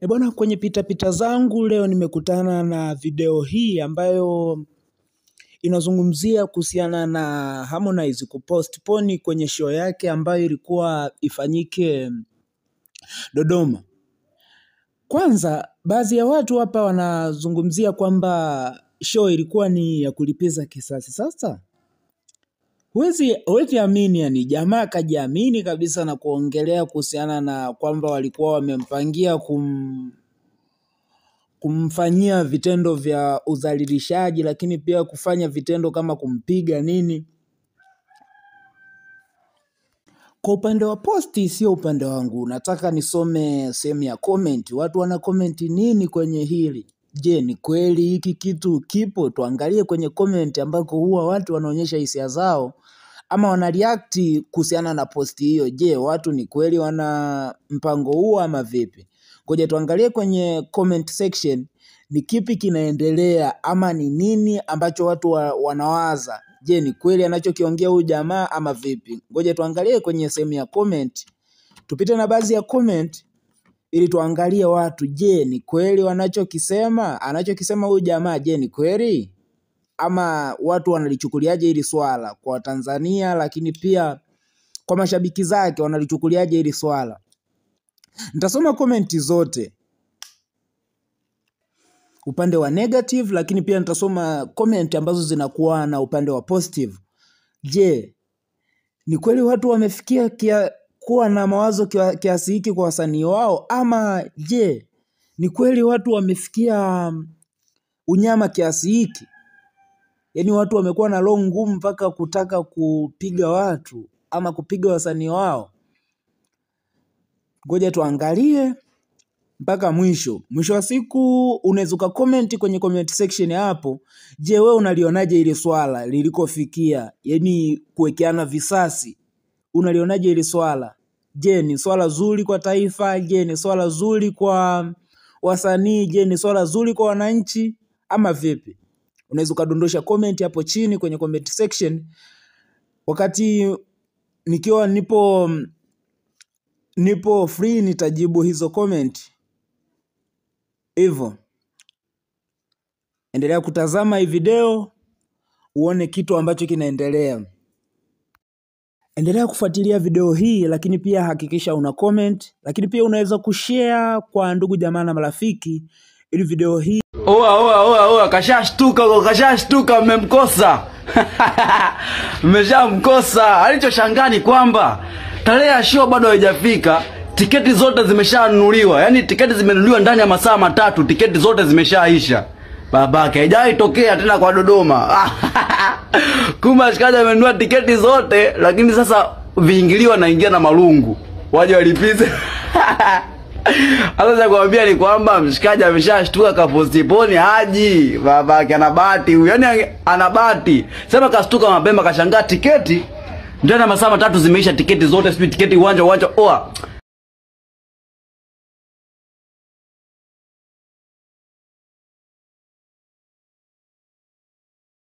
Bwana, kwenye pita zangu leo nimekutana na video hii ambayo inazungumzia kuhusiana na Harmonize kupostpone kwenye show yake ambayo ilikuwa ifanyike Dodoma. Kwanza, baadhi ya watu hapa wanazungumzia kwamba show ilikuwa ni ya kulipiza kisasi. Sasa huwezi amini, yani jamaa kajiamini kabisa na kuongelea kuhusiana na kwamba walikuwa wamempangia kumfanyia vitendo vya udhalilishaji, lakini pia kufanya vitendo kama kumpiga nini. Kwa upande wa posti, sio upande wangu. Nataka nisome sehemu ya comment. Watu wana comment nini kwenye hili? Je, ni kweli hiki kitu kipo? Tuangalie kwenye comment ambako huwa watu wanaonyesha hisia zao ama wana react kuhusiana na posti hiyo. Je, watu ni kweli wana mpango huo ama vipi? Ngoja tuangalie kwenye comment section ni kipi kinaendelea ama ni nini ambacho watu wanawaza. Je, ni kweli anachokiongea huyu jamaa ama vipi? Ngoja tuangalie kwenye sehemu ya comment. Tupite na baadhi ya comment ili tuangalie watu, je, ni kweli anachokisema huyu jamaa, je, ni kweli? Ama watu wanalichukuliaje hili swala kwa Tanzania, lakini pia kwa mashabiki zake wanalichukuliaje hili swala? Nitasoma comment zote, upande wa negative, lakini pia nitasoma comment ambazo zinakuwa na upande wa positive. Je, ni kweli watu wamefikia kuwa na mawazo kiasi hiki kwa wasanii wao? Ama je, ni kweli watu wamefikia unyama kiasi hiki? Yaani watu wamekuwa na roho ngumu mpaka kutaka kupiga watu ama kupiga wasanii wao. Ngoja tuangalie mpaka mwisho. Mwisho wa siku unaweza comment kwenye comment section hapo. Je, wewe unalionaje ile swala lilikofikia? Yaani kuwekeana visasi. Unalionaje ile swala? Je, ni swala zuri kwa taifa? Je, ni swala zuri kwa wasanii? Je, ni swala zuri kwa wananchi ama vipi? Unaweza kudondosha comment hapo chini kwenye comment section. Wakati nikiwa nipo free nitajibu hizo comment. Hivyo endelea kutazama hii video uone kitu ambacho kinaendelea. Endelea kufuatilia video hii, lakini pia hakikisha una comment, lakini pia unaweza kushare kwa ndugu jamaa na marafiki ili video hii. Oa kashashtuka mmemkosa. Mmeshamkosa. Alichoshangaa ni kwamba tarehe ya show bado haijafika, tiketi zote zimeshanunuliwa. Yaani tiketi zimenunuliwa ndani ya masaa matatu, tiketi zote zimeshaisha. Babake haijawahi tokea tena kwa Dodoma. Kumbe ashikaji amenunua tiketi zote, lakini sasa viingiliwa naingia na malungu. Waje walipize. Sasa kuambia ni kwamba mshikaji ameshashtuka kapostiponi haji. Babake ana bahati huyu. Yaani ana bahati. Sema kastuka mapema kashangaa tiketi ndani ya masaa matatu zimeisha tiketi zote, tiketi uwanja.